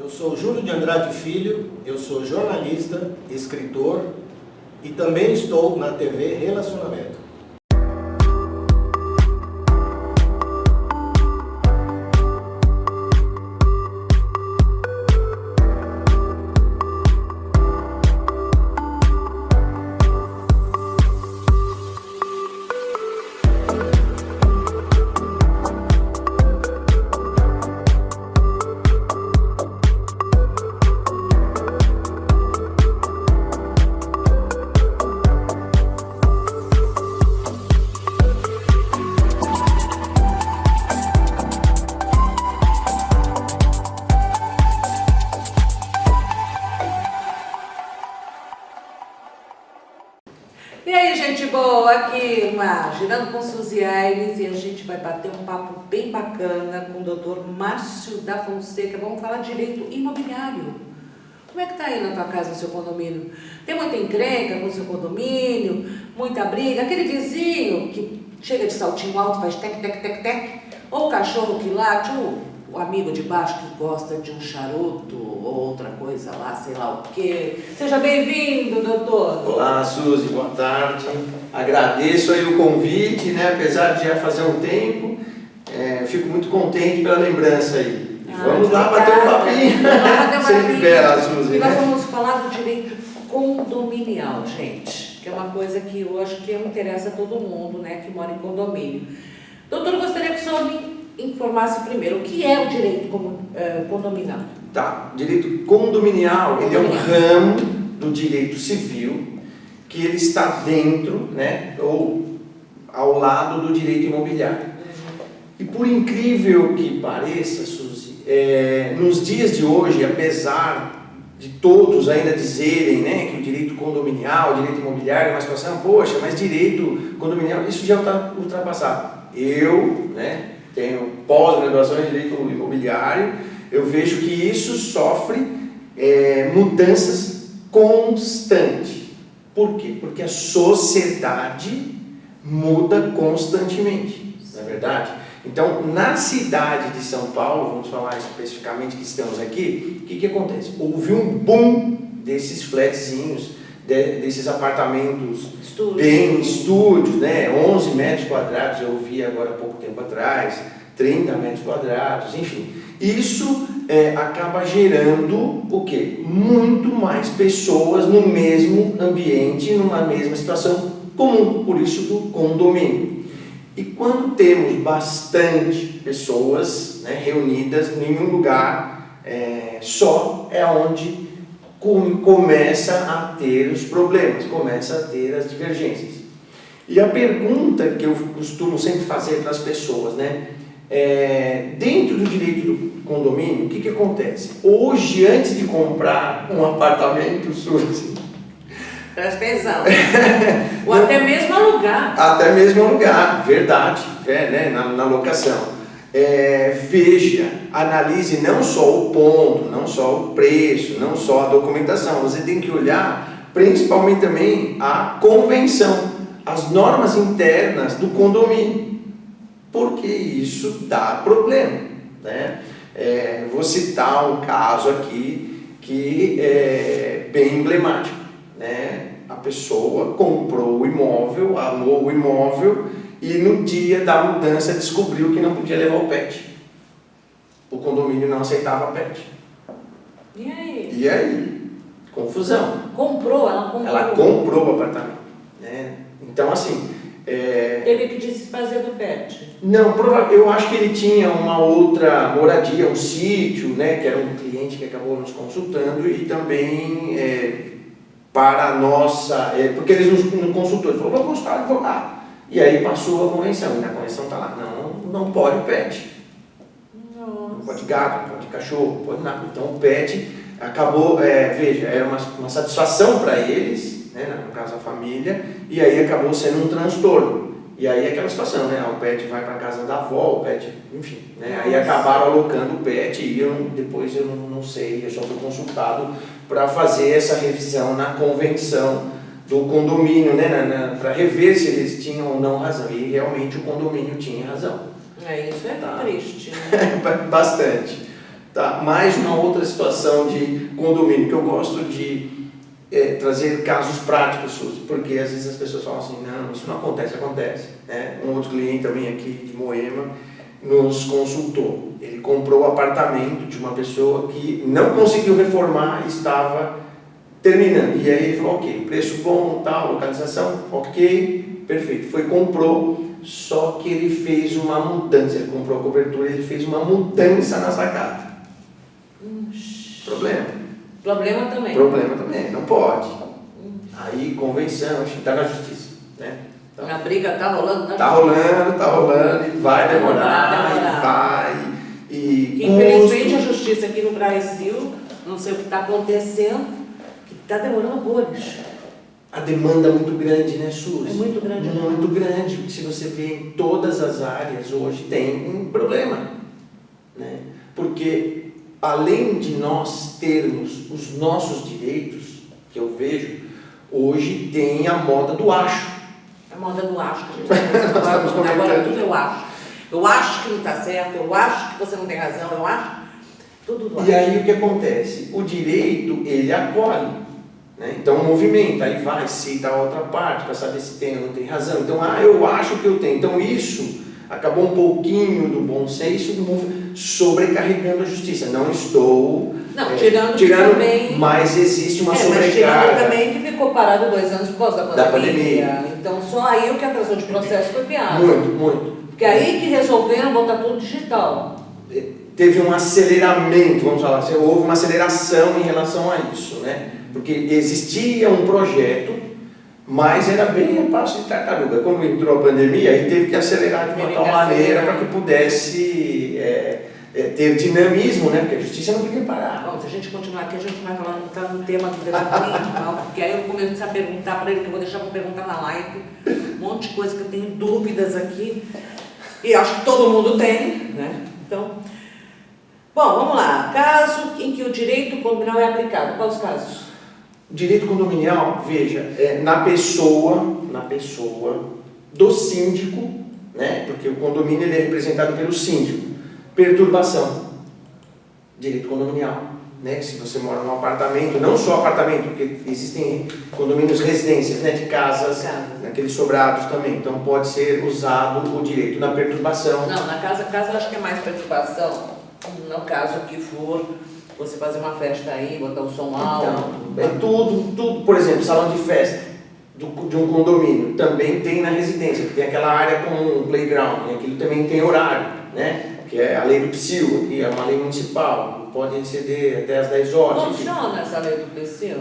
eu sou Júlio de Andrade Filho, eu sou jornalista, escritor e também estou na TV Relacionamento. E aí, gente boa, aqui Girando com Suzy Aires, e a gente vai bater um papo bem bacana com o Dr. Márcio da Fonseca. Vamos falar de direito imobiliário. Como é que tá aí na tua casa, no seu condomínio? Tem muita encrenca com o seu condomínio, muita briga, aquele vizinho que chega de saltinho alto, faz tec, tec, tec, tec, ou o cachorro que late, ou o amigo de baixo que gosta de um charuto ou outra coisa lá, sei lá o quê. Seja bem-vindo, doutor. Olá, Suzy, boa tarde. Agradeço aí o convite, né? Apesar de já fazer um tempo, fico muito contente pela lembrança aí. Vamos lá bater um papinho. Você libera, Suzy. E nós vamos falar do direito condominial, gente, que é uma coisa que eu acho que interessa a todo mundo, né, que mora em condomínio. Doutor, eu gostaria que o senhor me informasse primeiro o que é o direito condominial. Tá, direito condominial, ele é um ramo do direito civil que ele está dentro, né, ou ao lado do direito imobiliário. E por incrível que pareça, Suzy, nos dias de hoje, apesar de todos ainda dizerem, né, que o direito condominial, o direito imobiliário é uma situação, poxa, mas direito condominial, isso já está ultrapassado. Eu, né, tenho pós-graduação em direito imobiliário, eu vejo que isso sofre mudanças constantes. Por quê? Porque a sociedade muda constantemente, não é verdade? Então, na cidade de São Paulo, vamos falar especificamente que estamos aqui, o que acontece? Houve um boom desses flatzinhos, desses apartamentos estúdios, né? 11 metros quadrados, eu vi agora há pouco tempo atrás, 30 metros quadrados, enfim. Isso acaba gerando o quê? Muito mais pessoas no mesmo ambiente, numa mesma situação comum, por isso do condomínio. E quando temos bastante pessoas, né, reunidas em um lugar só, é onde começa a ter os problemas, começa a ter as divergências. E a pergunta que eu costumo sempre fazer para as pessoas, né, dentro do direito do condomínio, o que acontece? Hoje, antes de comprar um apartamento, Suzy, presta atenção. Ou até mesmo alugar. Até mesmo alugar, verdade, né, na locação. Veja, analise não só o ponto, não só o preço, não só a documentação. Você tem que olhar principalmente também a convenção, as normas internas do condomínio, porque isso dá problema, né? Vou citar um caso aqui que é bem emblemático, né? A pessoa comprou o imóvel, alugou o imóvel e no dia da mudança descobriu que não podia levar o pet. O condomínio não aceitava pet. E aí? E aí? Confusão. Ela comprou o apartamento, né? Então, assim... Teve que desfazer do pet? Não, eu acho que ele tinha uma outra moradia, um sítio, né? Que era um cliente que acabou nos consultando e também... para a nossa... porque eles nos consultou, ele falou, vou consultar o advogado. E aí passou a convenção, e na convenção está lá, não pode pet. Nossa. Não pode gato, não pode cachorro, não pode nada. Então o pet acabou, veja, era uma satisfação para eles, né, no caso a família, e aí acabou sendo um transtorno. E aí aquela situação, né, o pet vai para a casa da avó, o pet, enfim, né, aí acabaram alocando o pet e depois eu não sei, eu só fui consultado para fazer essa revisão na convenção do condomínio, né, para rever se eles tinham ou não razão. E realmente o condomínio tinha razão. Isso é triste, né? Bastante. Tá? Mais uma outra situação de condomínio, que eu gosto de trazer casos práticos, Suzy, porque às vezes as pessoas falam assim, não, isso não acontece, acontece. Né? Um outro cliente também aqui de Moema nos consultou. Ele comprou o apartamento de uma pessoa que não conseguiu reformar e estava terminando. E aí ele falou, ok, preço bom, tal, localização, ok, perfeito. Foi, comprou, só que ele fez uma mudança. Ele comprou a cobertura, ele fez uma mudança na sacada. Problema também. Problema também, não pode. Aí, convenção, está na justiça. Né? Então, a briga está rolando. Está rolando, e vai demorar, e vai. E infelizmente a justiça aqui no Brasil, não sei o que está acontecendo, que está demorando horrores. A demanda é muito grande, né, Suzy? É muito grande. Muito grande. Se você vê em todas as áreas hoje tem um problema. Né? Porque além de nós termos os nossos direitos, que eu vejo, hoje tem a moda do acho. A moda do acho que a gente está falando. Agora tudo eu acho. Eu acho que não está certo, eu acho que você não tem razão, eu acho. Tudo do acho. E aí o que acontece? O direito, ele acolhe. Né? Então movimenta, aí vai, cita a outra parte para saber se tem ou não tem razão. Então, eu acho que eu tenho. Então isso acabou um pouquinho do bom senso sobrecarregando a justiça. Não estou... tirando também... Mas existe uma sobrecarga. Mas tirando também que ficou parado 2 anos por causa da pandemia. Então só aí o que atrasou de processo foi piada. Muito. Porque aí que resolveram botar tudo digital. Teve um aceleramento, vamos falar assim, houve uma aceleração em relação a isso, né? Porque existia um projeto, mas era bem a passo de tartaruga. Quando entrou a pandemia, aí teve que acelerar de uma tal maneira para que pudesse ter dinamismo, né? Porque a justiça não podia parar. Bom, se a gente continuar aqui, a gente vai falando, tá no tema do direito, porque aí eu começo a perguntar para ele, que eu vou deixar para perguntar na live, um monte de coisa que eu tenho dúvidas aqui, e acho que todo mundo tem, né? Então, bom, vamos lá. Caso em que o direito condominial é aplicado, quais os casos? Direito condominial, veja, na pessoa do síndico, né? Porque o condomínio ele é representado pelo síndico. Perturbação, direito condominial, né? Se você mora num apartamento, não só apartamento, porque existem condomínios residências, né? De casas, naqueles sobrados também, então pode ser usado o direito na perturbação. Não, na casa eu acho que é mais perturbação, no caso que for você fazer uma festa aí, botar o som alto. Então, é tudo, por exemplo, salão de festa de um condomínio, também tem na residência, que tem aquela área com um playground, aquilo também tem horário, né? Que é a lei do PSIL, que é uma lei municipal, pode exceder até as 10 horas. Funciona essa lei do PSIL?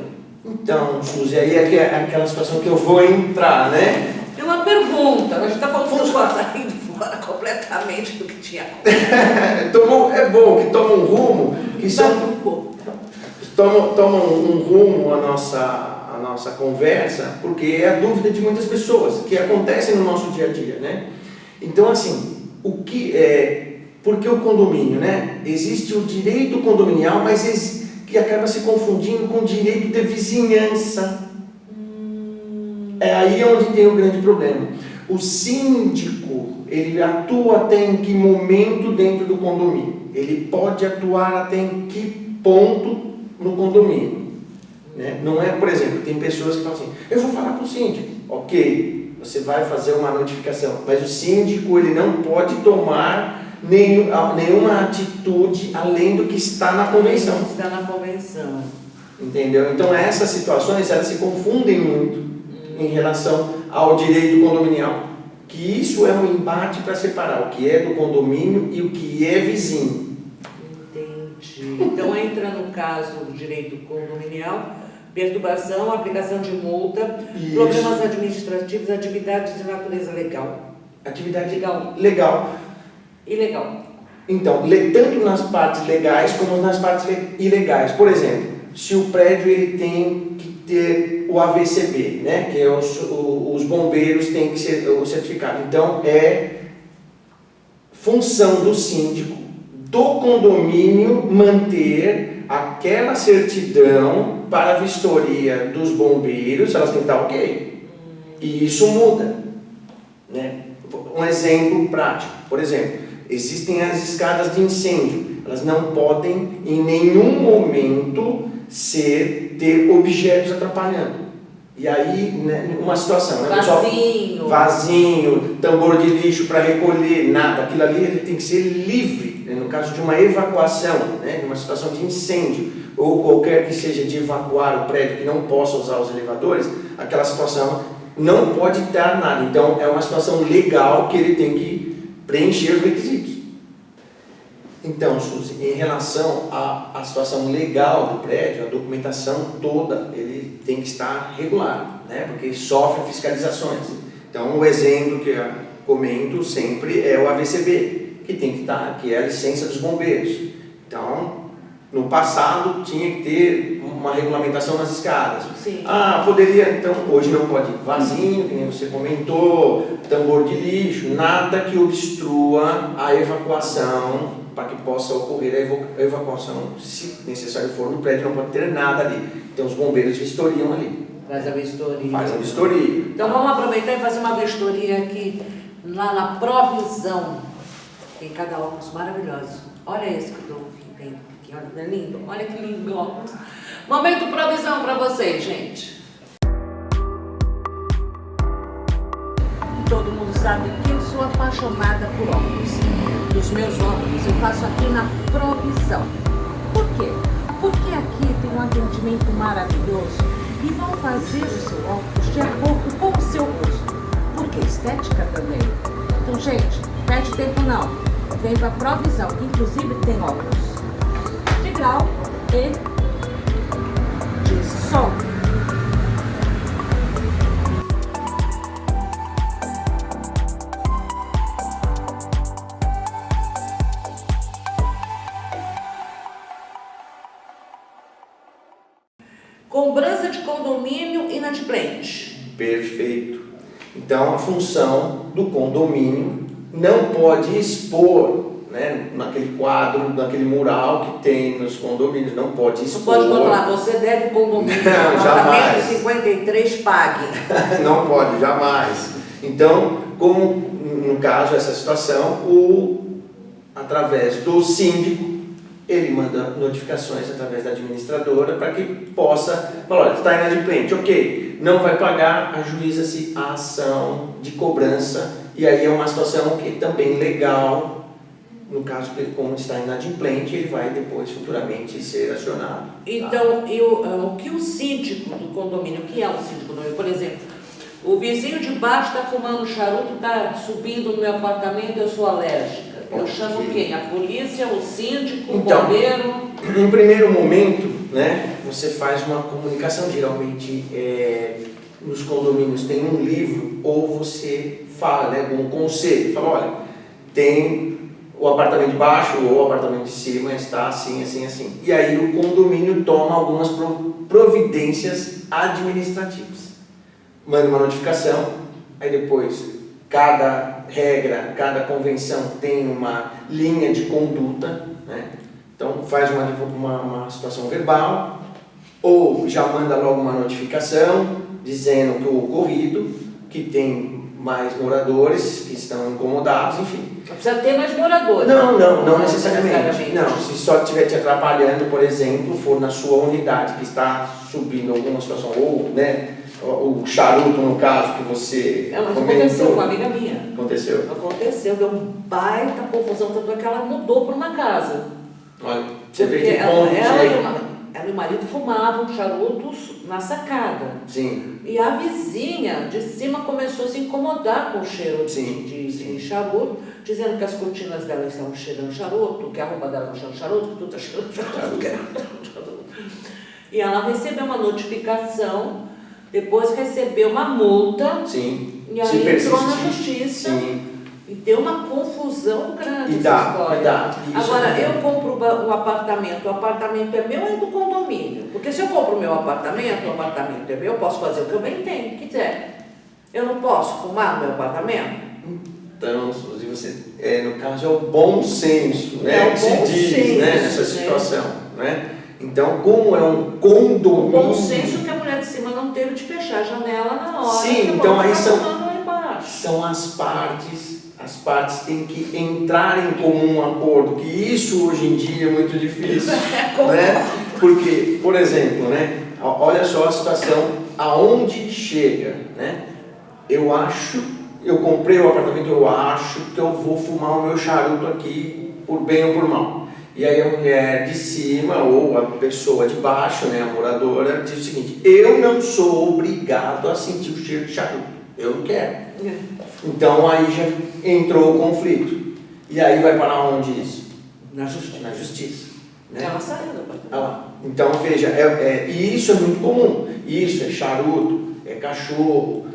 Então, Suzy, aí é aquela situação que eu vou entrar, né? Tem uma pergunta, a gente está falando que saindo fora completamente do que tinha acontecido. É bom que toma um rumo, que toma um rumo a nossa conversa, porque é a dúvida de muitas pessoas, que acontece no nosso dia a dia, né? Então, assim, porque o condomínio, né? Existe o direito condominial, mas que acaba se confundindo com o direito de vizinhança. É aí onde tem o grande problema. O síndico, ele atua até em que momento dentro do condomínio? Ele pode atuar até em que ponto no condomínio? Né? Não é, por exemplo, tem pessoas que falam assim, eu vou falar para o síndico. Ok, você vai fazer uma notificação, mas o síndico, ele não pode tomar nenhuma atitude além do que está na convenção. Está na convenção. Entendeu? Então essas situações, elas se confundem muito em relação ao direito condominial, que isso é um embate para separar o que é do condomínio e o que é vizinho. Entendi. Então entra no caso do direito condominial, perturbação, aplicação de multa, isso. Problemas administrativos, atividades de natureza legal. Atividade legal. Ilegal. Então, tanto nas partes legais como nas partes ilegais. Por exemplo, se o prédio ele tem que ter o AVCB, né? Que é os bombeiros têm que ser o certificado. Então, é função do síndico, do condomínio, manter aquela certidão para a vistoria dos bombeiros, elas têm que estar ok. E isso muda, né? Um exemplo prático, por exemplo, existem as escadas de incêndio. Elas não podem, em nenhum momento, ter objetos atrapalhando. E aí, né, uma situação, né, Vasinho, tambor de lixo para recolher, nada. Aquilo ali ele tem que ser livre, né, no caso de uma evacuação, né, de uma situação de incêndio, ou qualquer que seja de evacuar o prédio que não possa usar os elevadores, aquela situação não pode dar nada. Então, é uma situação legal que ele tem que preencher os requisitos. Então, Suzy, em relação à situação legal do prédio, a documentação toda, ele tem que estar regular, né? Porque sofre fiscalizações. Então, o exemplo que eu comento sempre é o AVCB, que tem que estar, que é a licença dos bombeiros. Então, no passado tinha que ter uma regulamentação nas escadas. Sim. Poderia, então, hoje não pode. Vasinho, que nem você comentou, tambor de lixo, nada que obstrua a evacuação, para que possa ocorrer a evacuação, se necessário for, no prédio não pode ter nada ali. Então os bombeiros vistoriam ali. Faz a vistoria. Faz a vistoria. Então vamos aproveitar e fazer uma vistoria aqui, lá na Provisão. Tem cada óculos maravilhoso. Olha esse que eu tenho aqui, olha, não é lindo? Olha que lindo óculos. Momento Provisão para vocês, gente. Todo mundo sabe que eu sou apaixonada por óculos. Dos meus óculos eu faço aqui na Provisão. Por quê? Porque aqui tem um atendimento maravilhoso e vão fazer o seu óculos de acordo com o seu rosto. Porque estética também. Então, gente, não perde tempo não. Vem pra Provisão, que inclusive tem óculos de grau e de sol. Cobrança de condomínio inadimplente. Perfeito. Então, a função do condomínio não pode expor, né, naquele quadro, naquele mural que tem nos condomínios, não pode expor. Não pode botar lá, você deve condomínio. Não, jamais. 53, pague. Não pode, jamais. Então, como no caso, essa situação, através do síndico, ele manda notificações através da administradora para que possa falar, olha, está inadimplente, ok, não vai pagar, ajuiza-se a ação de cobrança, e aí é uma situação que também legal, no caso que como está inadimplente, ele vai depois futuramente ser acionado. Então, o que o síndico do condomínio, o que é o síndico do condomínio? Por exemplo, o vizinho de baixo está fumando charuto, está subindo no meu apartamento, eu sou alérgica. Eu chamo quem? A polícia, o síndico, o bombeiro? Em primeiro momento, né, você faz uma comunicação, geralmente nos condomínios tem um livro, ou você fala, né, um conselho, fala, olha, tem o apartamento de baixo ou o apartamento de cima está assim, assim, assim. E aí o condomínio toma algumas providências administrativas. Manda uma notificação, aí depois cada regra, cada convenção tem uma linha de conduta, né? Então faz uma situação verbal, ou já manda logo uma notificação dizendo que o ocorrido, que tem mais moradores que estão incomodados, enfim. Não precisa ter mais moradores. Não necessariamente. Não, se só estiver te atrapalhando, por exemplo, for na sua unidade que está subindo alguma situação, ou, né, o charuto, no caso, que você mas comentou. aconteceu com uma amiga minha. Aconteceu, deu um baita confusão, tanto é que ela mudou para uma casa. Olha, você vê Porque que ponto ela e o marido fumavam charutos na sacada. Sim. E a vizinha de cima começou a se incomodar com o cheiro de charuto, dizendo que as cortinas dela estavam cheirando charuto, que a roupa dela não cheirando charuto, que tudo está cheirando charuto. E ela recebeu uma notificação, depois recebeu uma multa. Sim. E aí entrou na justiça. Sim. E deu uma confusão grande E essa história. dá. Agora, eu compro um apartamento, o apartamento é meu ou é do condomínio? Porque se eu compro o meu apartamento, o apartamento é meu, eu posso fazer o que eu bem tenho, quiser. Eu não posso fumar no meu apartamento? Então, Suzy, você, no caso, é o bom senso, né? Que se diz, né, nessa situação, né? Então, como é um condomínio... O bom senso que a mulher de cima não teve de fechar a janela na hora. Sim, então aí são as partes as partes têm que entrar em comum acordo, que isso hoje em dia é muito difícil, né? Porque, por exemplo, né, olha só a situação aonde chega, né? Eu comprei o apartamento, eu acho que eu vou fumar o meu charuto aqui, por bem ou por mal. E aí a mulher de cima, ou a pessoa de baixo, né, a moradora, diz o seguinte: eu não sou obrigado a sentir o cheiro de charuto, eu não quero. Então aí já entrou o conflito. E aí vai parar onde isso? Na justiça. Na justiça. Né? Ela saiu do apartamento. Então veja, e isso é muito comum. Isso é charuto, é cachorro,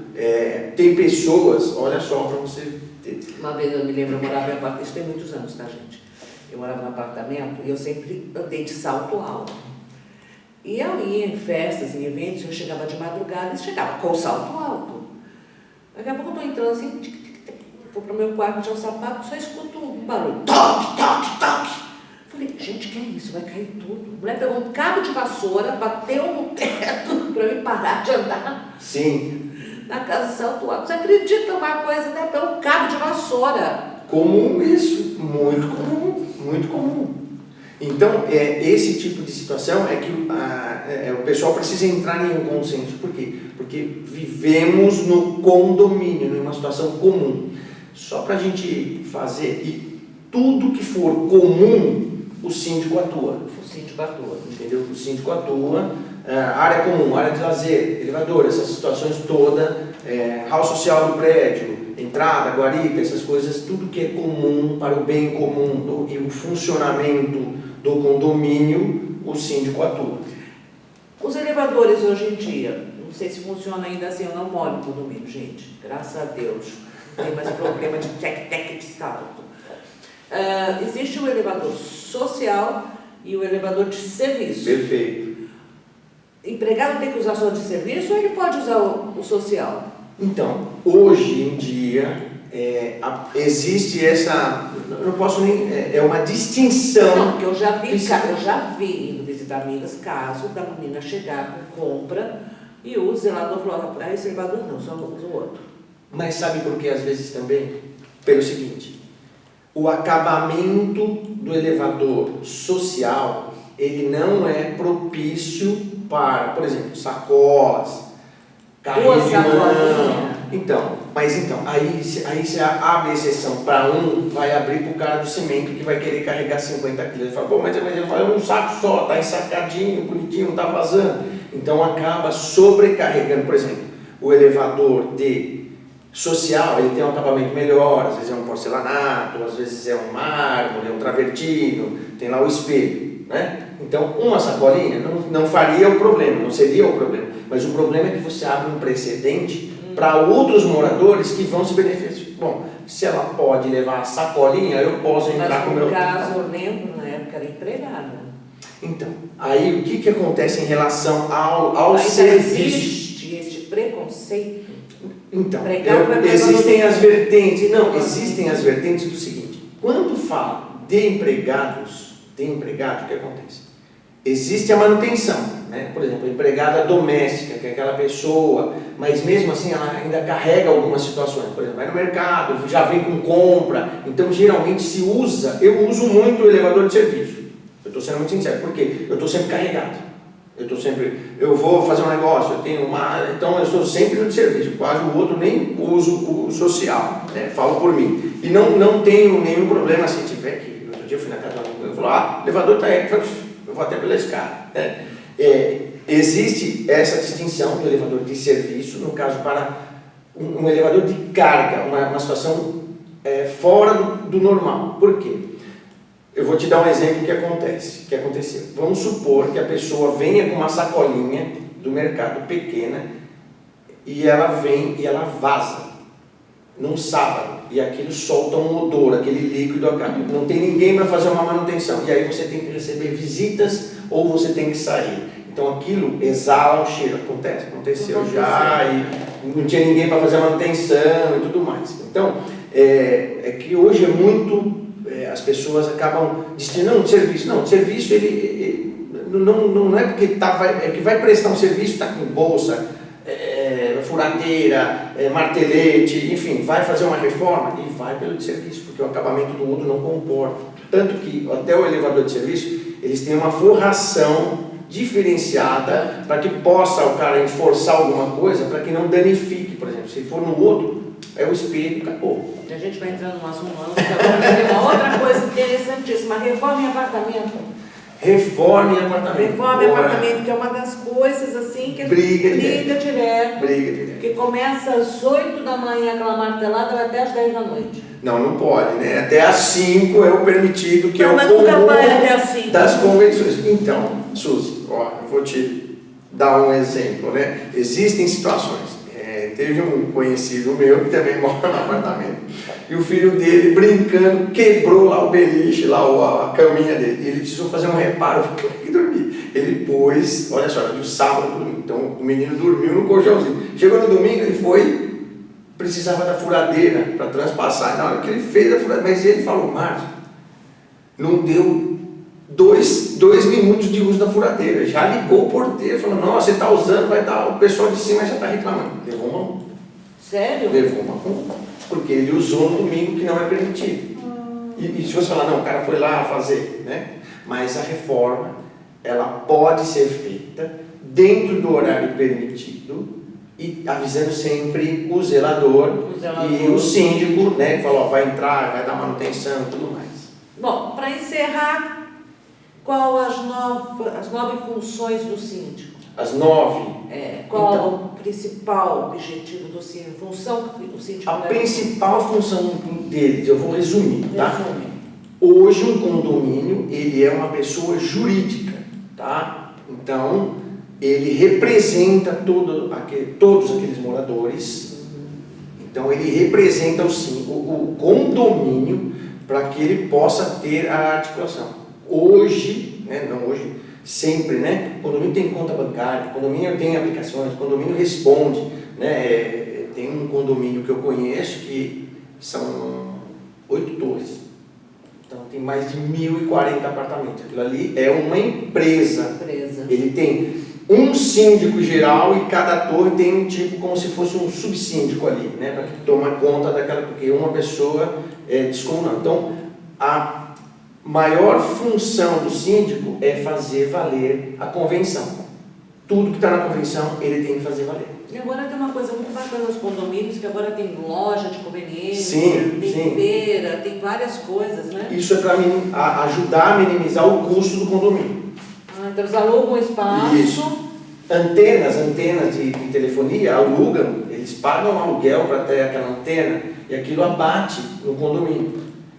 tem pessoas, olha só para você ter. Uma vez eu me lembro, eu morava em apartamento, isso tem muitos anos, tá, gente? Eu morava no apartamento e eu sempre andei de salto alto. E eu ia em festas, em eventos, eu chegava de madrugada e chegava com o salto alto. Daqui a pouco eu estou entrando assim, vou para o meu quarto, tinha um sapato, só escuto um barulho. Toque, toque, toque. Falei, gente, que é isso? Vai cair tudo. A mulher pegou um cabo de vassoura, bateu no teto para eu parar de andar. Sim. Na casa de salto alto. Você acredita uma coisa, né? Pelo cabo de vassoura. Comum isso, muito comum, muito comum. Então, esse tipo de situação é que o pessoal precisa entrar em um consenso. Por quê? Porque vivemos no condomínio, numa situação comum. Só para a gente fazer, e tudo que for comum, o síndico atua. O síndico atua. Entendeu? O síndico atua, área comum, área de lazer, elevador, essas situações todas, hall social do prédio, entrada, guarita, essas coisas, tudo que é comum para o bem comum e o funcionamento do condomínio, o síndico atua. Os elevadores hoje em dia, não sei se funciona ainda assim, eu não moro no condomínio, gente, graças a Deus, não tem mais problema de tec-tec de salto. Existe o elevador social e o elevador de serviço. Perfeito. Empregado tem que usar só de serviço ou ele pode usar o social? Então, hoje em dia, existe essa, eu não posso nem, é uma distinção. Não, porque eu já vi indo visitar amigas, caso da menina chegar com compra e o zelador falou, esse elevador não, só usa o outro. Mas sabe por que às vezes também? Pelo seguinte, o acabamento do elevador social, ele não é propício para, por exemplo, sacolas, carrinho de mão. Aí você abre exceção para um, vai abrir para o cara do cimento que vai querer carregar 50 quilos. Ele fala, pô, mas ele fala, é um saco só, tá ensacadinho, bonitinho, não tá vazando. Então acaba sobrecarregando, por exemplo, o elevador de social, ele tem um acabamento melhor, às vezes é um porcelanato, às vezes é um mármore, é um travertino, tem lá o espelho, né? Então, uma sacolinha não faria o problema, não seria o problema. Mas o problema é que você abre um precedente para outros moradores que vão se beneficiar. Bom, se ela pode levar a sacolinha, eu posso entrar com o meu... Mas no caso, eu lembro, na época, era empregada. Então, aí o que acontece em relação ao serviço? Existe este preconceito? Então, existem as vertentes. Não, existem as vertentes do seguinte: quando fala de empregados, o que acontece? Existe a manutenção, né? Por exemplo, a empregada doméstica, que é aquela pessoa, mas mesmo assim ela ainda carrega algumas situações. Por exemplo, vai no mercado, já vem com compra, então geralmente se usa, eu uso muito o elevador de serviço. Eu estou sendo muito sincero, porque eu estou sempre carregado. Eu vou fazer um negócio, então eu estou sempre no serviço, quase o outro nem uso o social, né? Falo por mim. E não tenho nenhum problema se tiver que. Outro dia eu fui na casa do amigo, eu falo, o elevador está aí, eu vou até pela escada. Né? Existe essa distinção do elevador de serviço, no caso para um elevador de carga, uma situação fora do normal. Por quê? Eu vou te dar um exemplo que aconteceu. Vamos supor que a pessoa venha com uma sacolinha do mercado pequena e ela vem e ela vaza num sábado e aquilo solta um odor, aquele líquido acaba. Não tem ninguém para fazer uma manutenção e aí você tem que receber visitas ou você tem que sair. Então aquilo exala um cheiro. Aconteceu já e não tinha ninguém para fazer a manutenção e tudo mais. Então, é que hoje é muito... as pessoas acabam destinando serviço. Não, o serviço não é porque é que vai prestar um serviço, está com bolsa, vai furadeira, martelete, enfim, vai fazer uma reforma e vai pelo de serviço, porque o acabamento do outro não comporta. Tanto que até o elevador de serviço, eles têm uma forração diferenciada para que possa o cara enforçar alguma coisa para que não danifique. Por exemplo, se for no outro, é o espelho, acabou. A gente vai entrando no assunto, tem uma outra coisa interessantíssima, reforma em apartamento. Reforma em apartamento. Reforma em apartamento, que é uma das coisas assim que briga direto. Briga direto. Que começa às 8 da manhã, aquela martelada, vai até às 10 da noite. Não pode, né? Até às 5 é o permitido, que não, é o mas nunca comum vai até às 5. das convenções. Então, Suzy, ó, eu vou te dar um exemplo, né? Existem situações. Teve um conhecido meu que também mora no apartamento. E o filho dele, brincando, quebrou lá o beliche, lá a caminha dele. E ele precisou fazer um reparo para ele dormir. Ele pôs, olha só, de sábado para domingo. Então o menino dormiu no colchãozinho. Chegou no domingo, ele foi, precisava da furadeira para transpassar. Na hora que ele fez a furadeira, mas ele falou, Márcio, não deu 2 minutos de uso da furadeira. Já ligou o porteiro, falou, nossa, você está usando, vai dar, o pessoal de cima já está reclamando. Levou uma multa. Sério? Levou uma multa. Porque ele usou no domingo que não é permitido. E se você falar, não, o cara foi lá fazer, né? Mas a reforma, ela pode ser feita dentro do horário permitido e avisando sempre o zelador e o síndico, né? Que falou, vai entrar, vai dar manutenção e tudo mais. Bom, para encerrar, qual as 9 funções do síndico? As 9? Qual então, o principal objetivo do síndico? Função que o síndico a deve... principal função deles, eu vou resumir, tá? Resume. Hoje um condomínio, ele é uma pessoa jurídica, tá? Então, ele representa todos aqueles moradores. Então, ele representa o condomínio para que ele possa ter a articulação. Hoje, né, não hoje, sempre, né? O condomínio tem conta bancária, o condomínio tem aplicações, o condomínio responde, né? Tem um condomínio que eu conheço que são 8 torres. Então tem mais de 1.040 apartamentos. Aquilo ali é uma empresa. Ele tem um síndico geral e cada torre tem um tipo como se fosse um subsíndico ali, né? Para que tome conta daquela, porque uma pessoa é descomunal. Então a maior função do síndico é fazer valer a convenção. Tudo que está na convenção, ele tem que fazer valer. E agora tem uma coisa muito bacana nos condomínios, que agora tem loja de conveniência, sim. feira, tem várias coisas, né? Isso é para ajudar a minimizar o custo do condomínio. Então eles alugam um espaço. Isso. Antenas de telefonia alugam, eles pagam aluguel para ter aquela antena e aquilo abate no condomínio,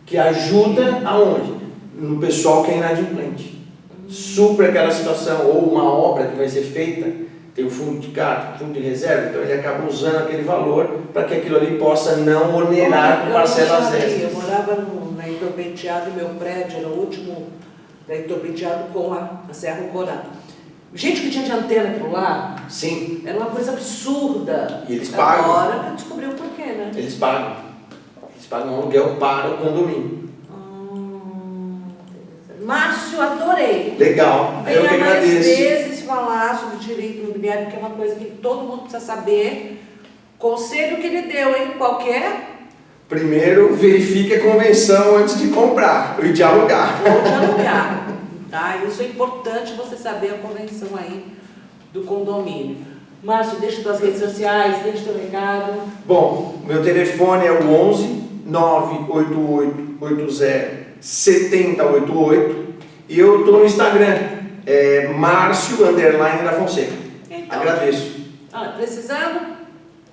que ajuda aonde? No pessoal que é inadimplente. Supra aquela situação, ou uma obra que vai ser feita, tem o fundo de caixa, fundo de reserva, então ele acaba usando aquele valor para que aquilo ali possa não onerar com parcelas extras. Eu morava na Heitor Penteado e meu prédio era o último da Heitor Penteado com a Serra Corá. Gente que tinha de antena aquilo lá, sim, era uma coisa absurda. E eles pagam. Agora que descobriu o porquê, né? Eles pagam um aluguel para o condomínio. Márcio, adorei. Legal, eu que Venha mais agradeço. vezes falar sobre direito imobiliário, que é uma coisa que todo mundo precisa saber. Conselho que ele deu, hein? Qualquer? Primeiro, verifique a convenção antes de comprar e de alugar. Ou de alugar. Tá? Isso é importante você saber a convenção aí do condomínio. Márcio, deixa suas redes sociais, deixa teu recado. Bom, meu telefone é o 11 988 80 7088 e eu estou no Instagram, Márcio_da Fonseca. Então, agradeço. Precisando?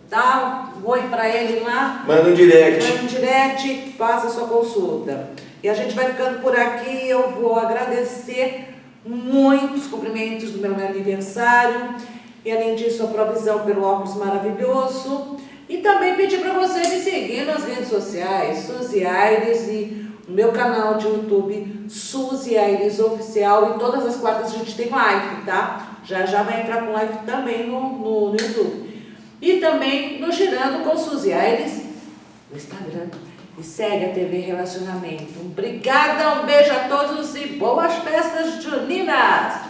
Dá um oi para ele lá. Manda um direct. Manda um direct, faça a sua consulta. E a gente vai ficando por aqui. Eu vou agradecer muitos cumprimentos do meu aniversário. E além disso, a provisão pelo óculos maravilhoso. E também pedir para você me seguir nas redes sociais, Suzy Aires, e no meu canal de YouTube, Suzy Aires Oficial. E todas as quartas a gente tem live, tá? Já vai entrar com live também no YouTube. E também no Girando com Suzy Aires no Instagram. E segue a TV Relacionamento. Obrigada, um beijo a todos e boas festas juninas!